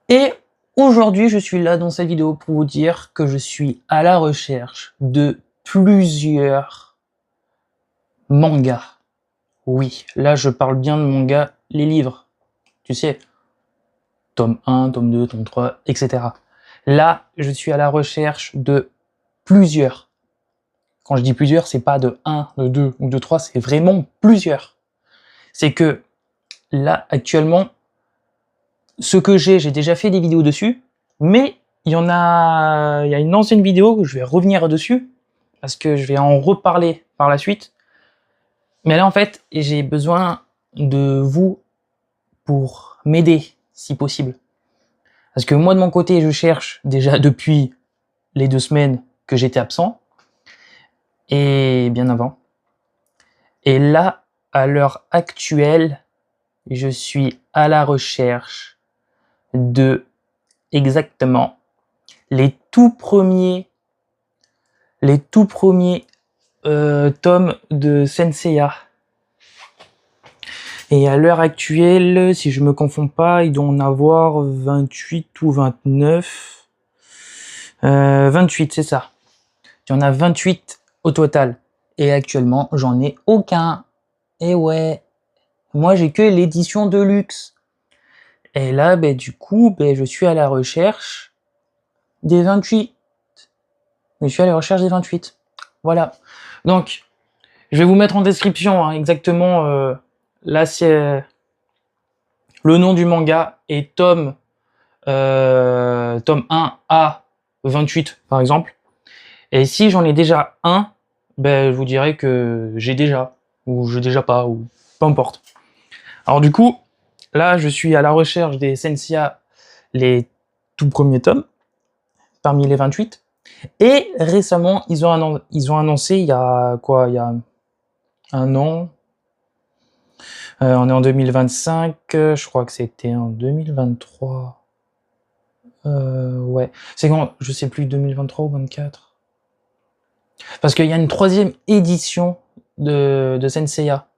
Et aujourd'hui, je suis là dans cette vidéo pour vous dire que je suis à la recherche de plusieurs mangas. Oui, là je parle bien de mangas, les livres. Tu sais, tome 1, tome 2, tome 3, etc. Là, je suis à la recherche de plusieurs. Quand je dis plusieurs, c'est pas de 1, de 2 ou de 3, c'est vraiment plusieurs. C'est que là, actuellement, ce que j'ai déjà fait des vidéos dessus, mais il y a une ancienne vidéo que je vais revenir dessus, parce que je vais en reparler par la suite. Mais là, en fait, j'ai besoin de vous pour m'aider, si possible. Parce que moi, de mon côté, je cherche déjà depuis les 2 semaines que j'étais absent, et bien avant. Et là, à l'heure actuelle, je suis à la recherche de exactement les tout premiers tomes de Senseiya. Et à l'heure actuelle, si je me confonds pas, il doit en avoir 28 ou 29. 28, c'est ça. Il y en a 28 au total. Et actuellement, j'en ai aucun. Et ouais, moi j'ai que l'édition de luxe. Et là, du coup, je suis à la recherche des 28. Je suis à la recherche des 28. Voilà. Donc, je vais vous mettre en description exactement. Là, c'est le nom du manga et tome 1 à 28, par exemple. Et si j'en ai déjà un, je vous dirais que j'ai déjà, ou j'ai déjà pas, ou peu importe. Alors du coup, là, je suis à la recherche des Senseiya, les tout premiers tomes, parmi les 28. Et récemment, ils ont annoncé, il y a quoi, il y a un an, on est en 2025, je crois que c'était en 2023. Ouais, c'est quand, je sais plus, 2023 ou 24. Parce qu'il y a une 3e édition de Senseiya.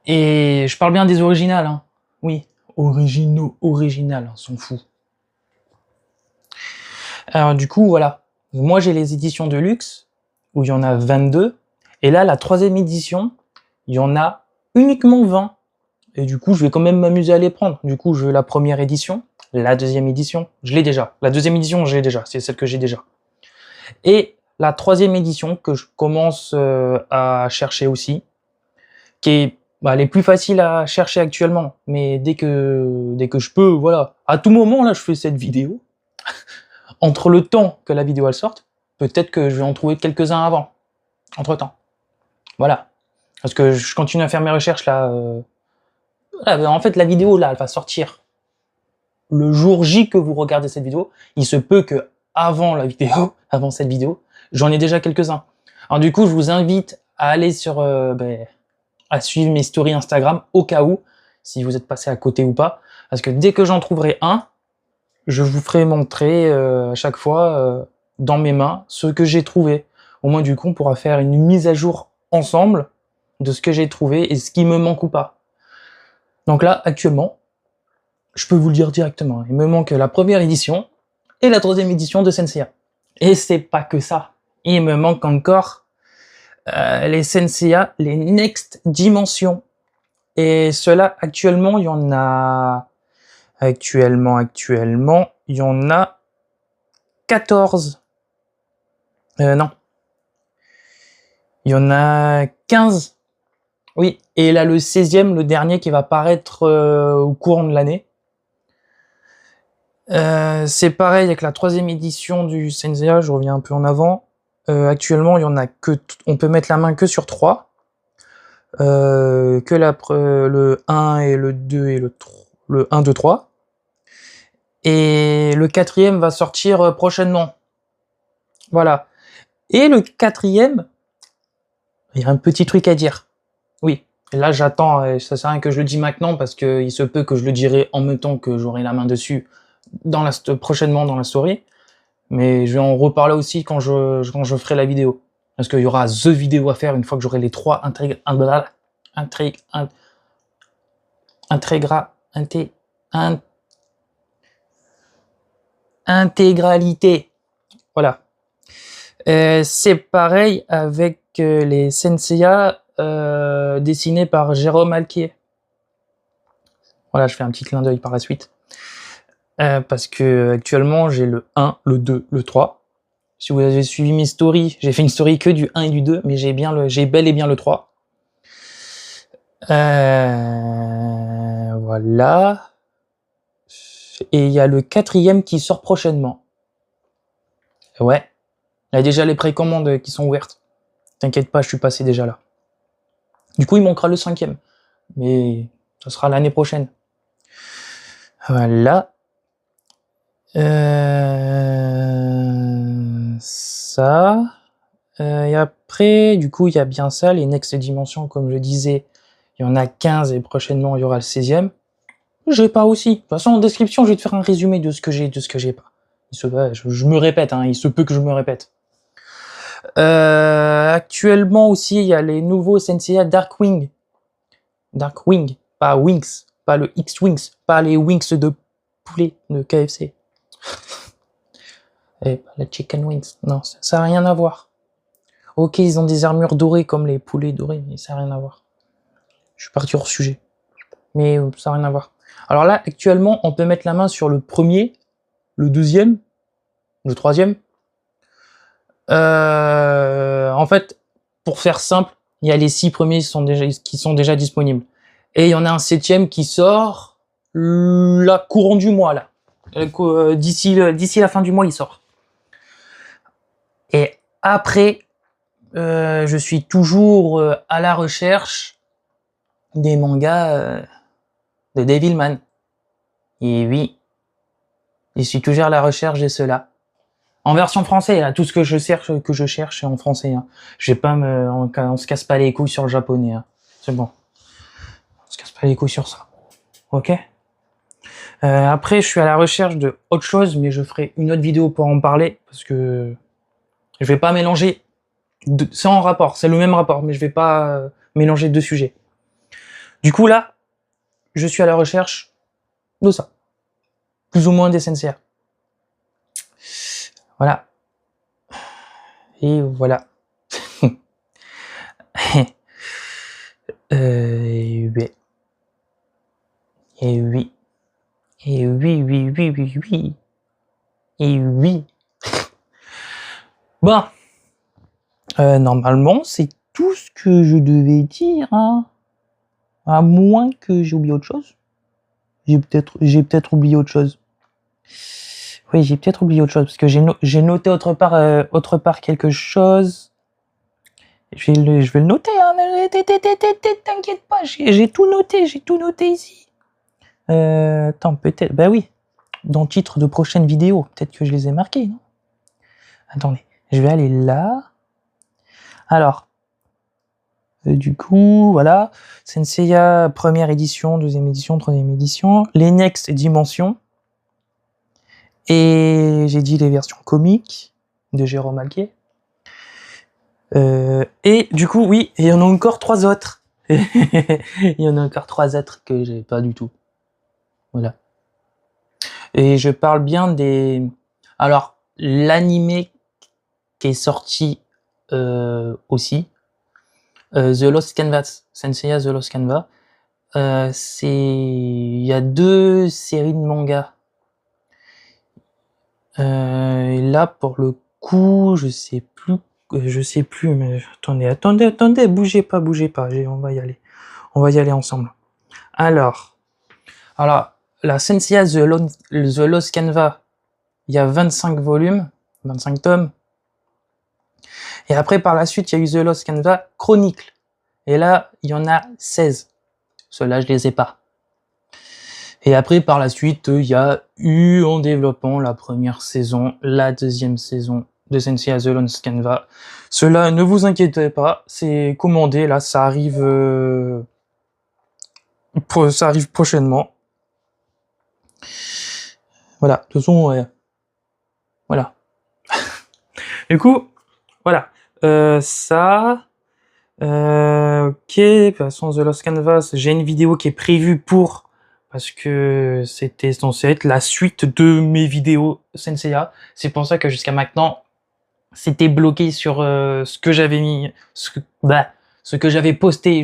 Et je parle bien des originales, hein. Oui, original, on s'en fout. Alors du coup, voilà. Moi, j'ai les éditions de luxe, où il y en a 22. Et là, la 3e édition, il y en a uniquement 20. Et du coup, je vais quand même m'amuser à les prendre. Du coup, je veux la 1re édition, la 2e édition, je l'ai déjà. La 2e édition, je l'ai déjà, c'est celle que j'ai déjà. Et la 3e édition, que je commence à chercher aussi, qui est elle est plus facile à chercher actuellement, mais dès que je peux, voilà. À tout moment, là, je fais cette vidéo. Entre le temps que la vidéo elle sorte, peut-être que je vais en trouver quelques-uns avant, entre-temps. Voilà. Parce que je continue à faire mes recherches là. En fait, la vidéo là, elle va sortir le jour J que vous regardez cette vidéo. Il se peut que avant la vidéo, avant cette vidéo, j'en ai déjà quelques-uns. Alors du coup, je vous invite à aller sur, à suivre mes stories Instagram au cas où, si vous êtes passé à côté ou pas. Parce que dès que j'en trouverai un, je vous ferai montrer à chaque fois dans mes mains ce que j'ai trouvé. Au moins du coup, on pourra faire une mise à jour ensemble de ce que j'ai trouvé et ce qui me manque ou pas. Donc là, actuellement, je peux vous le dire directement, il me manque la 1re édition et la 3e édition de Senseiya. Et c'est pas que ça. Il me manque encore les Senseiya, les Next Dimension. Et cela, actuellement, il y en a... Actuellement, il y en a 14. Non. Il y en a 15. Oui, et là le 16e, le dernier qui va paraître au courant de l'année. C'est pareil avec la 3e édition du Senseiya, je reviens un peu en avant. Actuellement, il y en a que... On peut mettre la main que sur 3. Que le 1 et le 2 et le 1, 2, 3. Et le 4e va sortir prochainement. Voilà. Et le 4e, il y a un petit truc à dire. Oui, et là j'attends, ça sert à rien que je le dis maintenant parce qu'il se peut que je le dirai en même temps que j'aurai la main dessus prochainement dans la story. Mais je vais en reparler aussi quand je ferai la vidéo. Parce qu'il y aura the vidéo à faire une fois que j'aurai les 3 intégralité. Voilà. C'est pareil avec les Senseiya dessinés par Jérôme Alquier. Voilà, je fais un petit clin d'œil par la suite. Parce que actuellement j'ai le 1, le 2, le 3. Si vous avez suivi mes stories, j'ai fait une story que du 1 et du 2, mais j'ai bel et bien le 3. Voilà. Et il y a le 4e qui sort prochainement. Ouais. Il y a déjà les précommandes qui sont ouvertes. T'inquiète pas, je suis passé déjà là. Du coup, il manquera le 5e. Mais ça sera l'année prochaine. Voilà. Ça. Et après, du coup, il y a bien ça, les Next Dimensions, comme je disais, il y en a 15 et prochainement, il y aura le 16e. J'ai pas aussi. De toute façon, en description, je vais te faire un résumé de ce que j'ai et de ce que j'ai pas. Je me répète, hein, il se peut que je me répète. Actuellement aussi, il y a les nouveaux Senseiya Darkwing. Darkwing, pas Wings, pas le X-Wings, pas les Wings de poulet de KFC. Et pas la Chicken Wings. Non, ça n'a rien à voir. Ok, ils ont des armures dorées comme les poulets dorés, mais ça n'a rien à voir. Je suis parti hors sujet. Mais ça n'a rien à voir. Alors là, actuellement, on peut mettre la main sur le premier, le 2e, le 3e. En fait, pour faire simple, il y a les 6 premiers qui sont déjà disponibles. Et il y en a un 7e qui sort là, courant du mois, là. D'ici la fin du mois, il sort. Et après, je suis toujours à la recherche des mangas de Devilman. Et oui, je suis toujours à la recherche de cela. En version française, là, tout ce que je cherche est en français. Hein. Je vais pas on se casse pas les couilles sur le japonais. Hein. C'est bon. On se casse pas les couilles sur ça. Ok. Après, je suis à la recherche de autre chose, mais je ferai une autre vidéo pour en parler parce que je vais pas mélanger. C'est en rapport, c'est le même rapport, mais je vais pas mélanger deux sujets. Du coup là, je suis à la recherche de ça, plus ou moins des Senseiya. Voilà. Et voilà. Ouais. Et oui. Et oui, oui, oui, oui, oui. Et oui. Bon. Normalement, c'est tout ce que je devais dire, hein. À moins que j'ai oublié autre chose. J'ai peut-être oublié autre chose. Oui, j'ai peut-être oublié autre chose, parce que j'ai noté autre part quelque chose. Je vais le noter, hein. T'inquiète pas, j'ai tout noté ici. Attends, peut-être, bah oui, dans le titre de prochaine vidéo, peut-être que je les ai marqués, non? Attendez, je vais aller là. Alors, du coup, voilà, Senseiya, première édition, deuxième édition, troisième édition, les Next Dimensions, et j'ai dit les versions comiques de Jérôme Alquier. Et du coup, oui, il y en a encore 3 autres. Il y en a encore 3 autres que j'ai pas du tout. Voilà. Et je parle bien des... Alors, l'animé qui est sorti aussi, The Lost Canvas, Senseiya The Lost Canvas, il y a 2 séries de mangas. Et là, pour le coup, je sais plus, mais attendez, bougez pas, on va y aller ensemble. Alors, la Senseiya The Lost Canvas, il y a 25 volumes, 25 tomes. Et après, par la suite, il y a eu The Lost Canvas Chronicle. Et là, il y en a 16. Ceux-là, je les ai pas. Et après, par la suite, il y a eu en développement la première saison, la deuxième saison de Senseiya The Lost Canvas. Cela, ne vous inquiétez pas, c'est commandé, là, ça arrive prochainement. Voilà, de toute façon, voilà. Du coup, voilà. Ça... ok, de toute façon, The Lost Canvas, j'ai une vidéo qui est prévue pour parce que c'était censé être la suite de mes vidéos Senseiya. C'est pour ça que jusqu'à maintenant, c'était bloqué sur ce que j'avais mis, ce que j'avais posté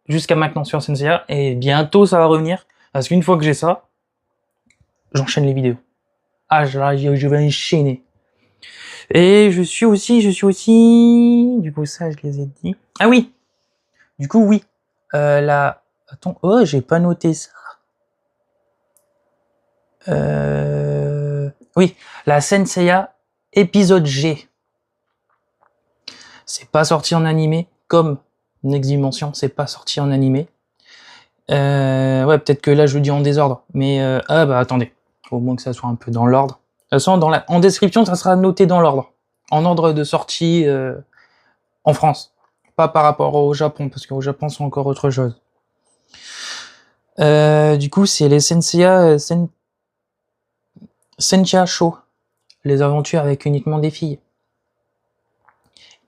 jusqu'à maintenant sur Senseiya. Et bientôt, ça va revenir, parce qu'une fois que j'ai ça, j'enchaîne les vidéos. Ah, je vais enchaîner. Et je suis aussi, du coup ça je les ai dit. Ah oui, du coup oui, attends, oh j'ai pas noté ça. Oui, la Senseiya épisode G. C'est pas sorti en animé, comme Next Dimension, c'est pas sorti en animé. Ouais, peut-être que là je le dis en désordre, mais ah bah attendez, au moins que ça soit un peu dans l'ordre. De toute façon, en description, ça sera noté dans l'ordre, en ordre de sortie en France, pas par rapport au Japon, parce qu'au Japon c'est encore autre chose. Du coup, c'est les Senseiya Sencha Show, les aventures avec uniquement des filles.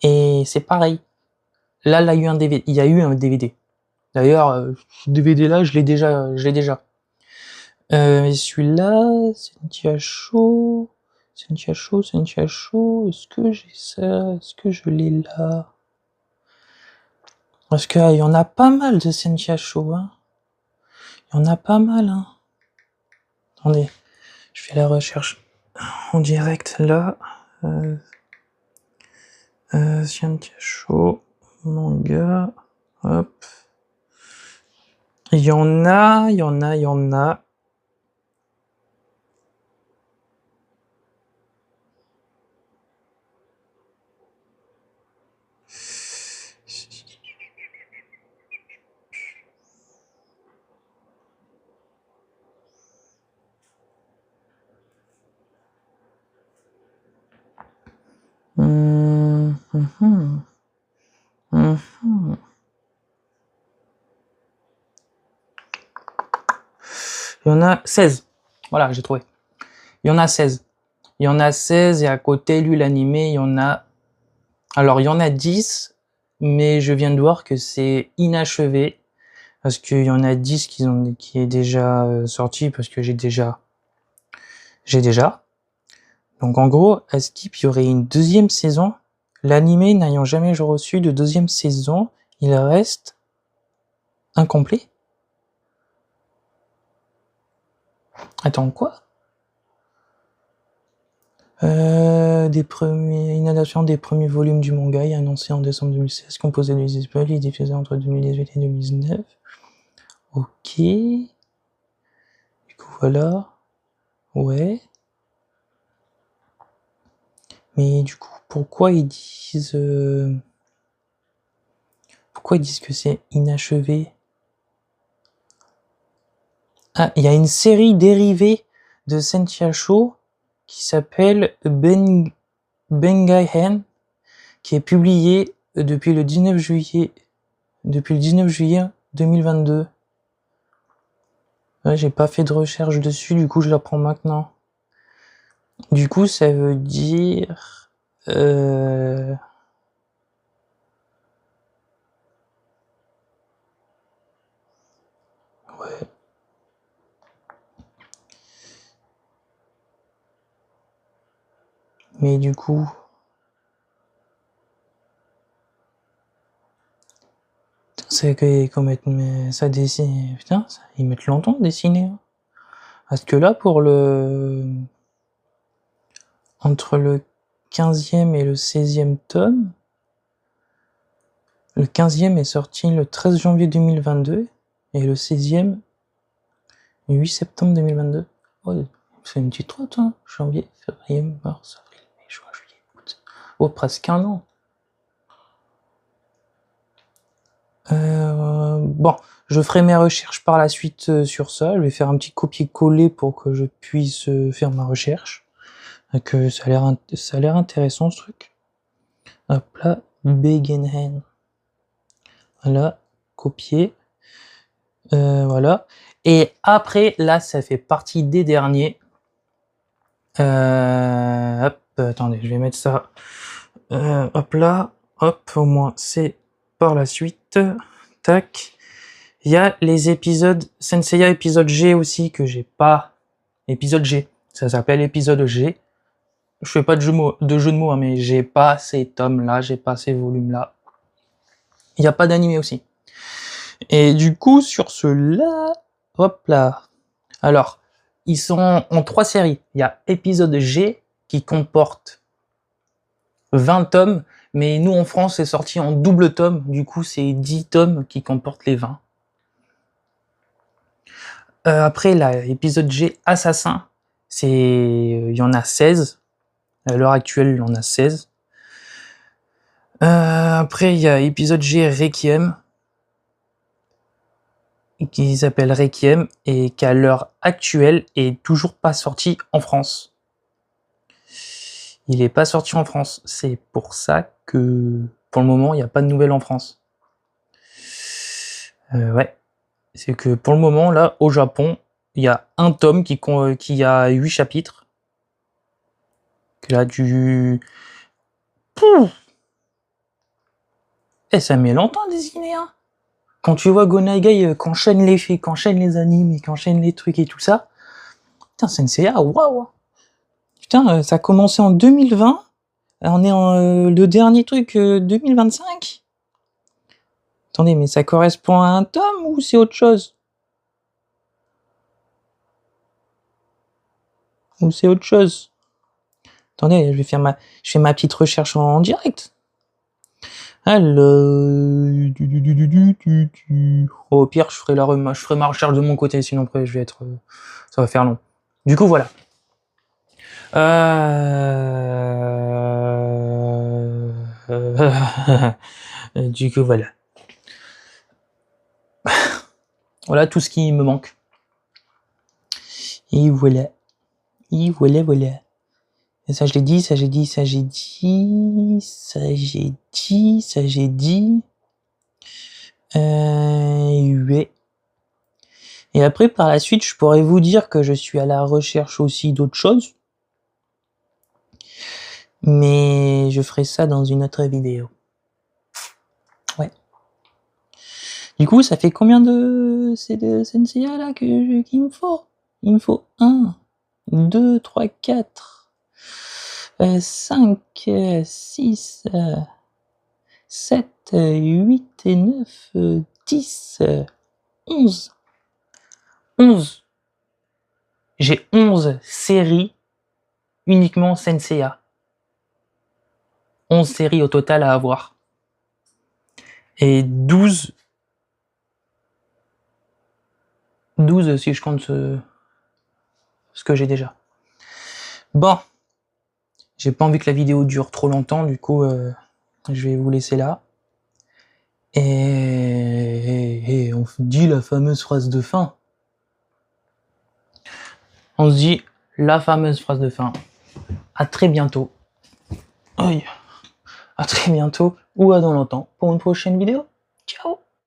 Et c'est pareil. Là, il y a eu un DVD. D'ailleurs, ce DVD là, je l'ai déjà. Mais celui-là, Sencha Show, est-ce que j'ai ça? Est-ce que je l'ai là? Parce qu'il y en a pas mal de Sencha Show, hein. Il y en a pas mal, hein. Attendez, je fais la recherche en direct là. Sencha Show, manga, hop. Il y en a. Il y en a 16. Voilà, j'ai trouvé. Il y en a 16. Il y en a 16 et à côté, lui, l'animé, il y en a... Alors, il y en a 10, mais je viens de voir que c'est inachevé. Parce qu'il y en a 10 qui est déjà sorti, parce que j'ai déjà. Donc en gros, à Skip, il y aurait une deuxième saison. L'animé n'ayant jamais reçu de deuxième saison, il reste incomplet. Attends, quoi? Une adaptation des premiers volumes du manga est annoncée en décembre 2016, composé de spoilers, il est diffusé entre 2018 et 2019. Ok. Du coup, voilà. Ouais. Mais du coup, pourquoi ils disent que c'est inachevé? Ah, il y a une série dérivée de Sentia Show qui s'appelle Bengai-hen, qui est publiée depuis le 19 juillet 2022. Ouais, j'ai pas fait de recherche dessus, du coup je la prends maintenant. Du coup, ça veut dire... Ouais. Mais du coup... C'est que ça dessine... Putain, ils mettent longtemps à dessiner. Hein. Parce que là, pour le... Entre le 15e et le 16e tome, le 15e est sorti le 13 janvier 2022 et le 16e le 8 septembre 2022. Oh, c'est une petite trotte, hein. Janvier, février, mars, avril, mai, juin, juillet, août. Oh, presque un an. Bon, je ferai mes recherches par la suite sur ça. Je vais faire un petit copier-coller pour que je puisse faire ma recherche. Donc, ça a l'air intéressant ce truc. Hop là, Begenhen. Voilà, copier. Voilà. Et après, là, ça fait partie des derniers. Hop, attendez, je vais mettre ça. Hop là, hop, au moins c'est par la suite. Tac. Il y a les épisodes Senseiya épisode G aussi que j'ai pas. Épisode G, ça s'appelle épisode G. Je fais pas de jeu de mots, hein, mais j'ai pas ces tomes-là, j'ai pas ces volumes-là. Il y a pas d'animé aussi. Et du coup, sur ceux-là, hop là. Alors, ils sont en 3 séries. Il y a épisode G qui comporte 20 tomes, mais nous en France, c'est sorti en double tome. Du coup, c'est 10 tomes qui comportent les 20. Après, là, épisode G Assassin, il y en a 16. À l'heure actuelle, il y en a 16. Après, il y a épisode G Requiem, qui s'appelle Requiem, et qu'à l'heure actuelle est toujours pas sorti en France. Il est pas sorti en France. C'est pour ça que, pour le moment, il n'y a pas de nouvelles en France. Ouais. C'est que, pour le moment, là, au Japon, il y a un tome qui a 8 chapitres. Que là, Pouf. Ça met longtemps à dessiner, hein. Quand tu vois Go Nagai qu'enchaîne les faits, qu'enchaîne les animes, et qu'enchaîne les trucs et tout ça, putain, Senseiya, waouh! Putain, ça a commencé en 2020, on est en le dernier truc 2025. Attendez, mais ça correspond à un tome ou c'est autre chose? Ou c'est autre chose? Attendez, je fais ma petite recherche en direct. Alors, au pire, je ferai ma recherche de mon côté, sinon après ça va faire long. Du coup, voilà. Du coup, voilà. Voilà tout ce qui me manque. Et voilà. Et voilà, voilà. Et ça, je l'ai dit, ça, j'ai dit, ça, j'ai dit, ça, j'ai dit, ça, j'ai dit. Ouais. Et après, par la suite, je pourrais vous dire que je suis à la recherche aussi d'autres choses. Mais je ferai ça dans une autre vidéo. Ouais. Du coup, ça fait combien c'est de Senseiya là qu'il me faut? Il me faut 1, 2, 3, 4, 5, 6, 7, 8 et 9, 10, 11. 11. J'ai 11 séries uniquement Senseiya. 11 séries au total à avoir. Et 12 si je compte ce que j'ai déjà. Bon. J'ai pas envie que la vidéo dure trop longtemps, du coup, je vais vous laisser là. Et on se dit la fameuse phrase de fin. On se dit la fameuse phrase de fin. À très bientôt. Aïe. À très bientôt ou à dans longtemps pour une prochaine vidéo.